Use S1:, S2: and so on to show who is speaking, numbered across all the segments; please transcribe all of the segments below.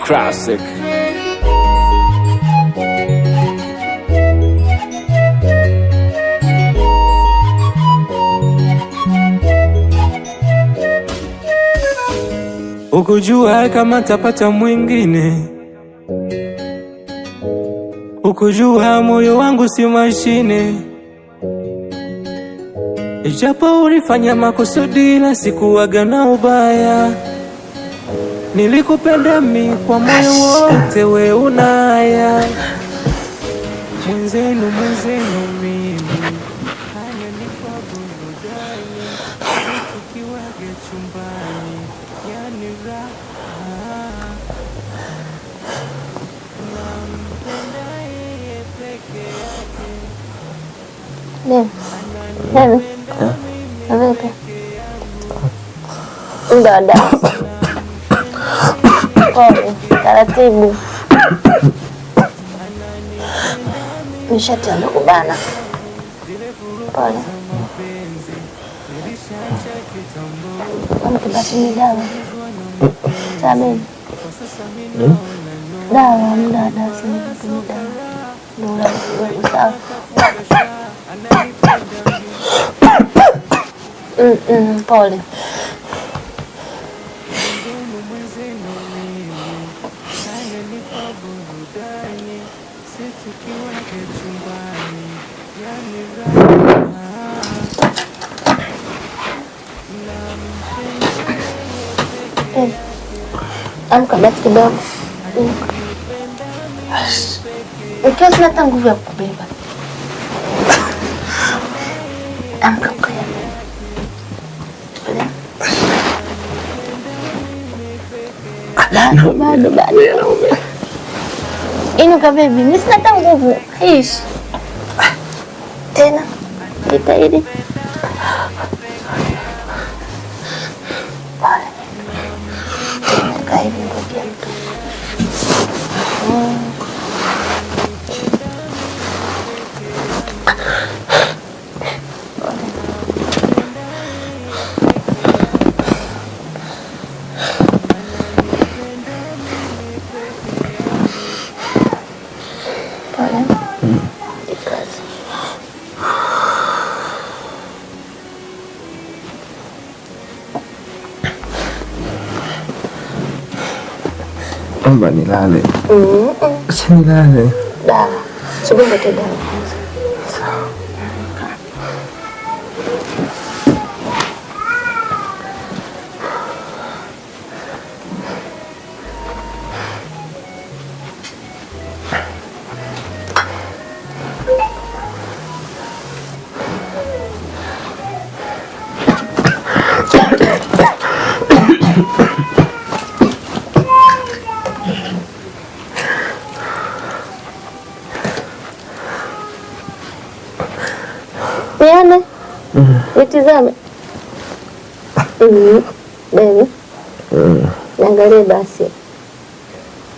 S1: Classic.
S2: Ukujua kama tapata mwingine, ukujua moyo wangu si mashine. Ijapo ulifanya makusudi ila sikuwaga na ubaya. Nilikupenda mi kwa moyo wote, we unaya. Mwenzenu mimi haya nipa burudani, tukiwaga chumbani, yani raha. Nampenda yeye peke yake.
S3: Vipi? Dada. Pole, taratibu. Nishati amekubana. Pole. Basi ni dawa. Sabi. Dawa, mdada si ni dawa. Ndio sawa. Pole. Amka basi kidogo. Ukiwa sina hata nguvu ya kukubeba. Amka kaya. Bado. Inuka baby, mimi sina hata nguvu. Ish. Tena. Jitahidi.
S4: Omba nilale. Acha nilale.
S3: Dawa. Subiri nipate dawa.
S4: Sawa.
S3: Nione? Nitizame. Baby. Niangalie basi.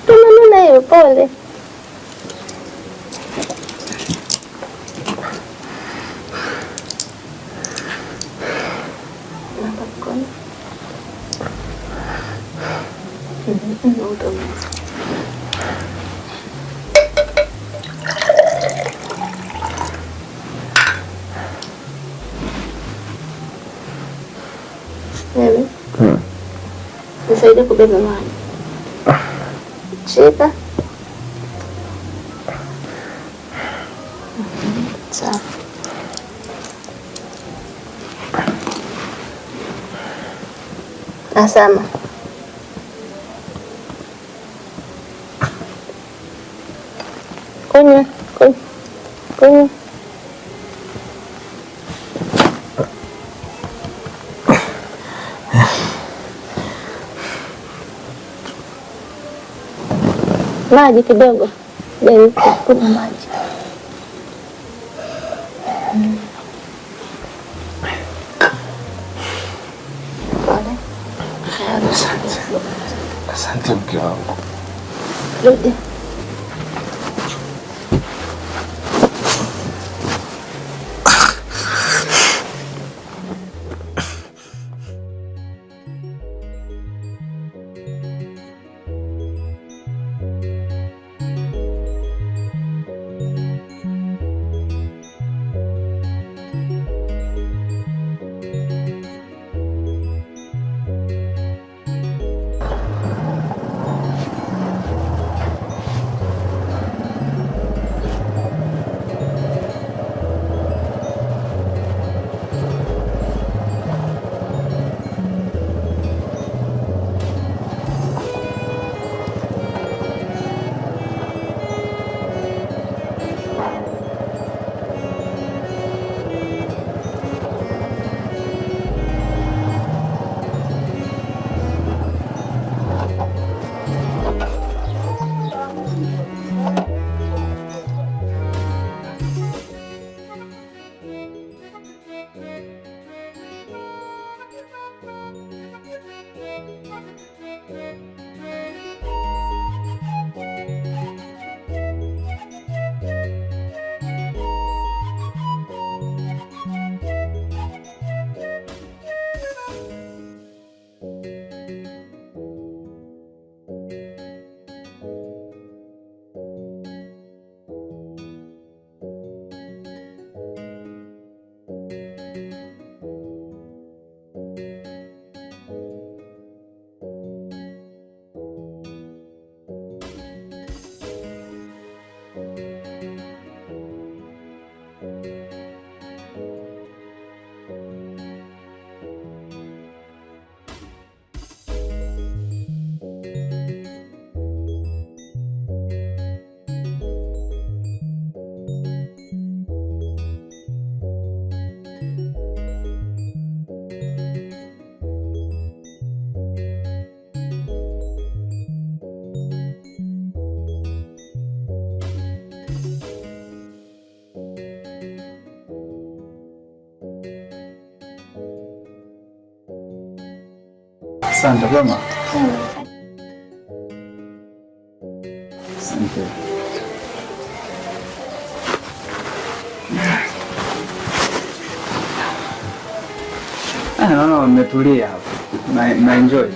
S3: Tumenuna hiyo, pole. Nisaidie kubeba maji. Shika. Sawa. Asama. Kunywa. Maji kidogo. Baby, kuna maji. Pole.
S4: Asante mke wangu.
S3: Rudi.
S1: Asante kama. Asante. Naona umetulia hapa. Na enjoy.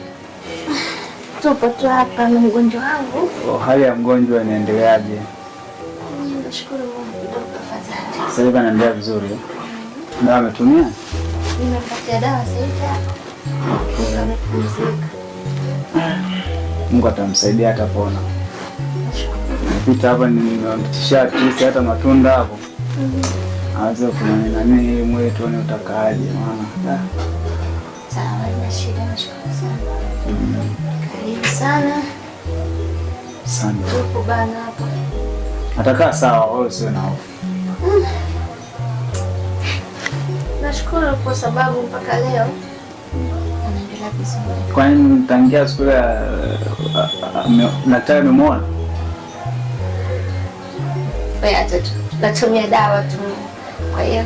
S3: Tupo tu hapa na mgonjwa wangu.
S1: Hali ya mgonjwa inaendeleaje?
S3: Nashukuru Mungu kidogo afadhali.
S1: Sasa hivi anaendelea vizuri. Dawa ametumia?
S3: Nimepatia dawa sasa. Amepumzika.
S1: Mungu atamsaidia atapona. Napita hapa nimemtishia hata matunda hapo. Aanze kunena nini mwili tuone utakaaje maana.
S3: Sawa, ina shida, nashukuru sana. Karibu sana.
S1: Asante.
S3: Tupo bana hapa.
S1: Atakaa sawa, wewe usiwe na hofu.
S3: Nashukuru kwa sababu mpaka leo anaendelea vizuri.
S1: Kwani tangia siku ya daktari amemwona?
S3: Acha tu. Natumia dawa tu. Kwa hiyo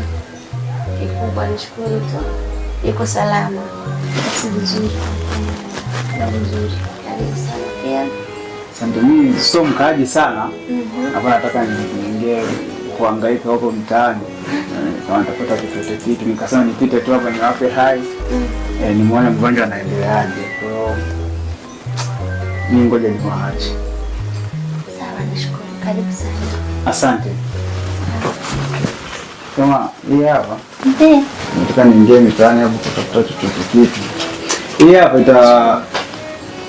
S3: kikubwa nishukuru tu. Yuko salama. Basi vizuri. Na vizuri. Karibu sana pia.
S1: Asante. Mimi sio mkaaji sana. Hapa nataka niingie kuhangaika huko mtaani. Kama nitapata kitu nikasema nipite tu hapa niwape hai. Nimuone mgonjwa anaendeleaje. Kwa hiyo mimi ngoja niwaache.
S3: Sawa, nashukuru. Karibu sana.
S1: Asante. Kama hii hapa.
S3: Ndiyo.
S1: Nataka niingie mitaani hapo kutafuta kitu. Hii hapa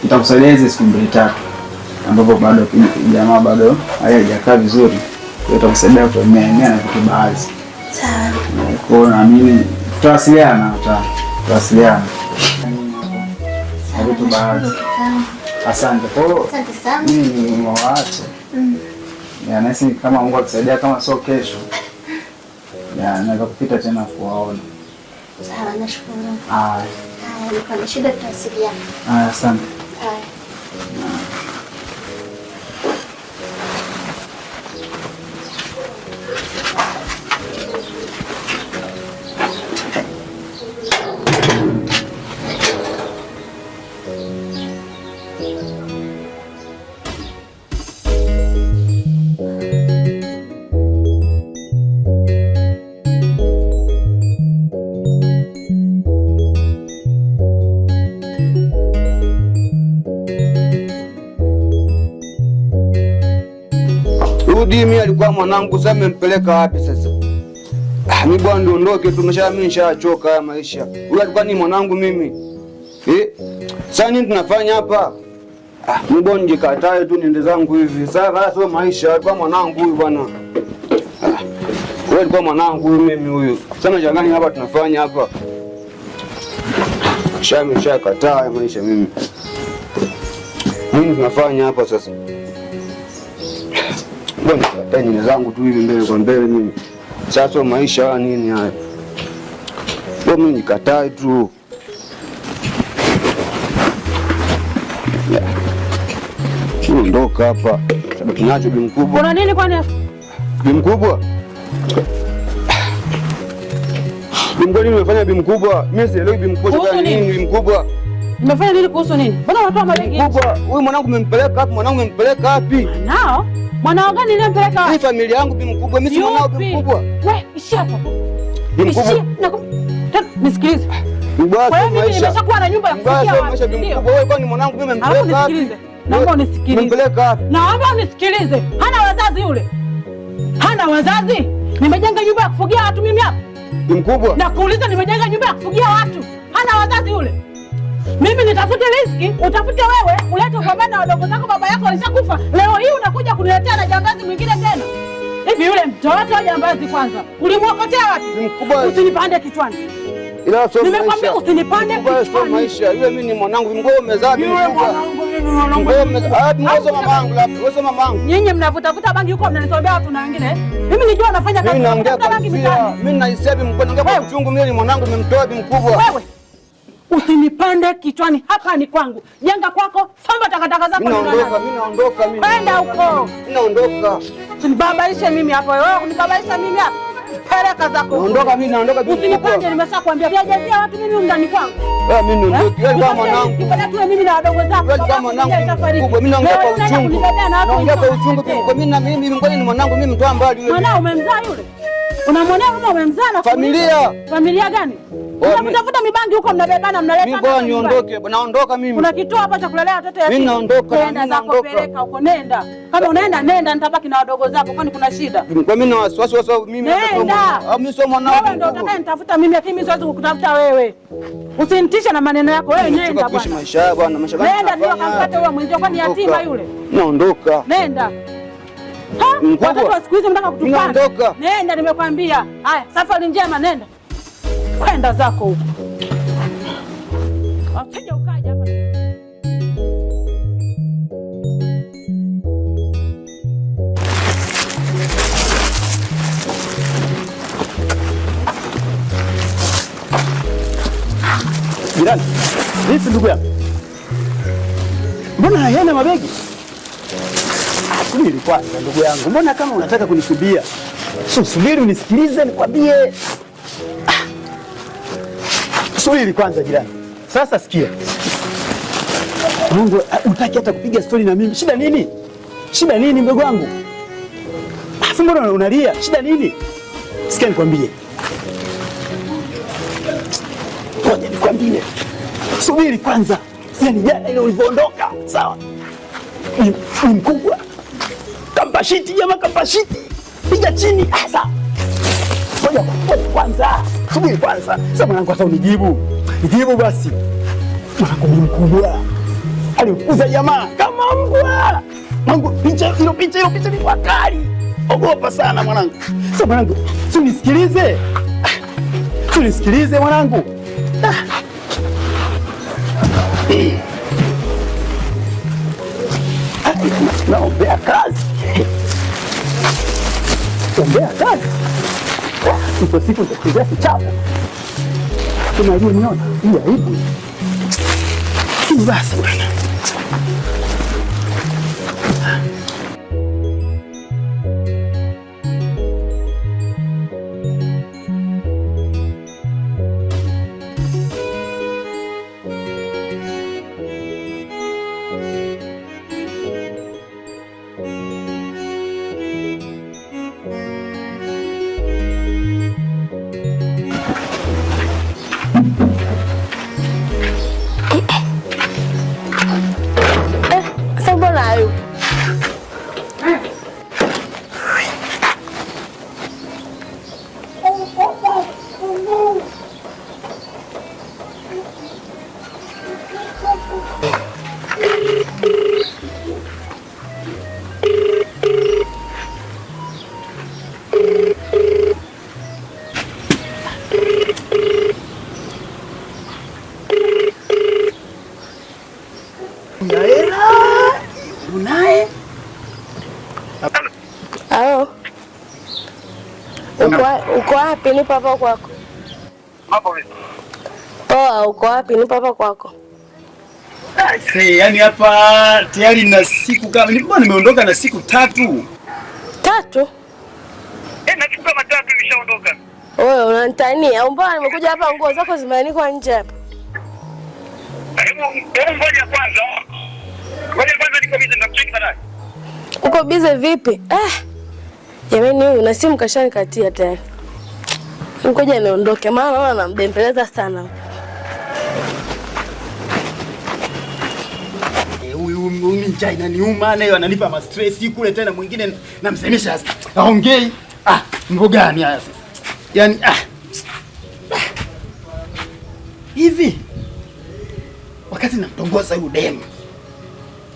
S1: itakusaidia hizi siku 2-3 ambapo bado jamaa bado hajakaa vizuri. Itakusaidia kutumia na vitu baadhi.
S3: Sawa.
S1: Kwa hiyo naamini tutawasiliana. Vitu baadhi. Asante. Kwa hiyo
S3: asante sana.
S1: Mimi nimewaacha. Nahisi kama Mungu akisaidia kama sio kesho. Naweza kupita tena kuwaona.
S3: Sawa, nashukuru.
S1: Haya.
S3: Niko na shida tutawasiliana.
S1: Asante.
S3: Haya.
S5: Mimi alikuwa mwanangu, sasa mmempeleka wapi sasa? Mimi bwana niondoke tu, mimi nishachoka haya maisha. Huyu alikuwa ni mwanangu mimi. Sasa nini tunafanya hapa? Mimi bwana nijikatae tu niende zangu hivi. Sasa sio maisha, alikuwa mwanangu huyu bwana. Huyu alikuwa mwanangu mimi huyu. Sasa jangani hapa tunafanya hapa. Nishakataa haya maisha mimi. Nini tunafanya hapa sasa? Mbona tani zangu tu hivi mbele kwa mbele mimi. Sasa maisha nini haya? Mbona mimi nikatae tu. Ondoka hapa. Sababu tunacho bi mkubwa.
S6: Kuna nini kwani?
S5: Bi mkubwa? Bi mkubwa nimefanya bi mkubwa. Mimi sielewi bi mkubwa kwa nini bi mkubwa.
S6: Nimefanya nini kuhusu nini? Mbona watu malengi?
S5: Mkubwa, huyu mwanangu mmempeleka wapi? Mwanangu mmempeleka wapi?
S6: Nao? Mwanao gani nilempeleka wapi?
S5: Hii familia yangu bi mkubwa, mimi si mwanao bi mkubwa.
S6: Wewe ishi hapa.
S5: Bi mkubwa.
S6: Nisikilize.
S5: Kwa hiyo
S6: mimi nimeshakuwa na nyumba ya kufikia wapi?
S5: Ndio. Wewe kwani mwanangu mimi mmempeleka wapi?
S6: Naomba unisikilize.
S5: Mmempeleka wapi?
S6: Naomba unisikilize. Hana wazazi yule. Hana wazazi. Nimejenga nyumba ya kufugia watu mimi hapa.
S5: Bi mkubwa.
S6: Na kuuliza nimejenga nyumba ya kufugia watu. Hana wazazi yule. Mimi nitafute riziki, utafute wewe, ulete upambane na wadogo zako, baba yako alishakufa. Leo hii unakuja kuniletea na jambazi mwingine tena. Hivi yule mtoto jambazi kwanza, ulimwokotea wapi?
S5: Mkubwa.
S6: Usinipande kichwani.
S5: Ila sio maisha.
S6: Nimekwambia usinipande kichwani.
S5: Sio maisha. Yule mimi ni mwanangu, mngoo umezaa bi mkubwa. Mamangu labda, wewe mamangu.
S6: Nyinyi mnavutavuta bangi huko mnanisomea watu na wengine. Mimi nijua nafanya kazi.
S5: Mimi naongea bangi mitaani. Mimi naisema bi mkubwa, naongea kwa uchungu, mimi ni mwanangu nimemtoa bi mkubwa.
S6: Wewe usinipande kichwani, hapa ni kwangu. Jenga kwako, samba takataka zako.
S5: Mimi naondoka.
S6: Kwenda huko.
S5: Mimi naondoka.
S6: Usinibabaishe mimi hapa. Wewe unibabaisha mimi hapa. Peleka zako.
S5: Naondoka mimi, naondoka bibi mkubwa.
S6: Usinipange, nimeshakwambia. Viajazia watu mimi ndani kwangu.
S5: Mimi niondoke. Wewe kama mwanangu.
S6: Kipenda tu mimi na wadogo zako.
S5: Wewe kama mwanangu mkubwa, mimi naongea kwa uchungu. Naongea kwa uchungu kwa mimi ngoja ni mwanangu mimi mtoa mbali yule.
S6: Mwanao umemzaa yule? Unamwonea kama umemzaa na
S5: familia.
S6: Familia gani? Unatafuta mibangi huko mnabebana mnaleta.
S5: Mimi bwana niondoke. Naondoka mimi.
S6: Kuna kituo hapa cha kulelea watoto yatima.
S5: Mimi naondoka.
S6: Nenda zako, peleka huko, nenda. Kama unaenda nenda, nitabaki na wadogo zako, kwani kuna shida?
S5: Kwa mimi na wasiwasi mimi
S6: nenda.
S5: Mimi sio mwanangu.
S6: Wewe ndio utakayenitafuta mimi, lakini mimi siwezi kukutafuta wewe. Usinitishe na maneno yako. Wewe nenda bwana.
S5: Maisha bwana, maisha gani?
S6: Nenda ndio kampate wewe mwenzio, kwani yatima yule.
S5: Naondoka.
S6: Nenda. Watoto wa siku hizi mnataka kutukana. Nenda nimekwambia. Haya, safari njema, nenda. Kwenda zako huko. Usije ukaja hapa.
S7: Jirani, vipi ndugu yangu? Mbona hayana mabegi? Subiri kwanza ndugu yangu, mbona kama unataka kunikimbia? Subiri unisikilize nikwambie. Subiri kwanza jirani. Sasa sikia. Mungu, utaki hata kupiga stori na mimi. Shida nini? Shida nini mdogo wangu? Afu mbona unalia? Shida nini? Sikia nikwambie. Ngoja nikwambie. Subiri kwanza. Yaani jana ile ulivyoondoka, sawa? Ni mkubwa. Kampashiti jamaa, kampashiti. Piga chini. Sasa. Ngoja kwanza. Subiri kwanza. Sasa mwanangu hata unijibu. Nijibu basi. Mwanangu ni mkubwa. Alimfukuza jamaa kama mbwa. Mwanangu picha ni wakali. Ogopa sana mwanangu. Sasa mwanangu, unisikilize. Unisikilize mwanangu. Naombea kazi. Ombea kazi. Ipo siku nitakuja kichapo. Unajua niona hii aibu. Hii basi bwana. Unaye?
S3: Halo. Uko wapi? Nipo hapa kwako.
S7: Hapo vipi?
S3: Poa, uko wapi? Nipo hapa kwako.
S7: Yaani hapa tayari na siku kama nimeondoka na siku 3.
S3: 3?
S7: Na siku kama 3 nimeshaondoka.
S3: Wewe unanitania au mbona nimekuja hapa nguo zako zimeanikwa nje hapa?
S7: Hebu ngoja kwanza. Ngoja kwanza niko busy nitakucheki baadaye.
S3: Uko busy vipi? Jamani huyu na simu kashanikatia tayari. Ngoja niondoke maana naona nambembeleza sana.
S7: Huyu njaa inaniuma nayo ananipa ma stress kule tena mwingine namsemesha sasa. Aongei. Mambo gani haya sasa? Yaani hivi wakati namtongoza huyu demu.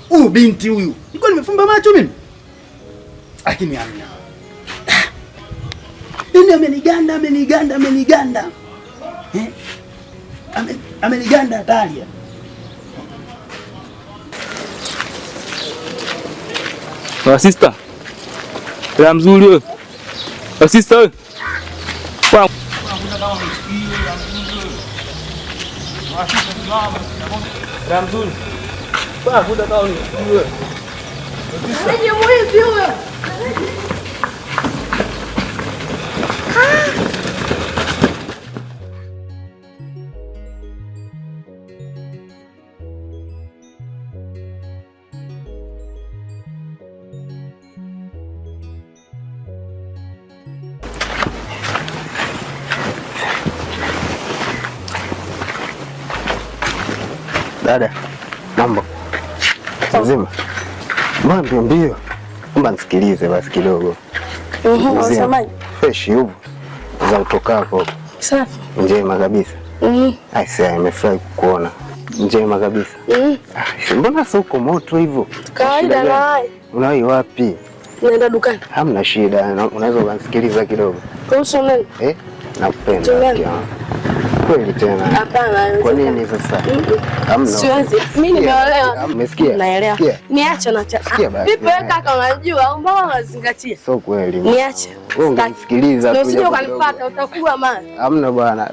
S7: Huyu binti huyu. Niko nimefumba macho mimi. Lakini hamna. Yeye ameniganda. Ameniganda Talia.
S8: Sister. Kila mzuri wewe. Sister wewe. Kwa mzuri. Kwa kuda kaoni wewe. Aje mwizi wewe.
S4: Dada, mambo mzima? Mbona mbio mbio? Mbona nisikilize basi kidogo.
S3: Unasemaje?
S4: Fresh yupo za utokako.
S3: Safi.
S4: Njema kabisa. Aisee, nimefurahi kukuona. Njema kabisa. Mbona soko moto hivyo?
S3: Kawaida na wewe.
S4: Unawahi wapi?
S3: Naenda dukani.
S4: Hamna shida, unaweza kunisikiliza kidogo.
S3: Kuhusu nini?
S4: Nakupenda. Kweli tena.
S3: Hapana.
S4: Kwa nini sasa? Hamna.
S3: Siwezi. Mimi nimeolewa.
S4: Umesikia?
S3: Naelewa. Niache na cha. Vipi wewe kaka unajua au mbona unazingatia?
S4: Sio kweli.
S3: Niache.
S4: Wewe unanisikiliza tu.
S3: Usije ukanifuata utakuwa maana.
S4: Hamna bwana.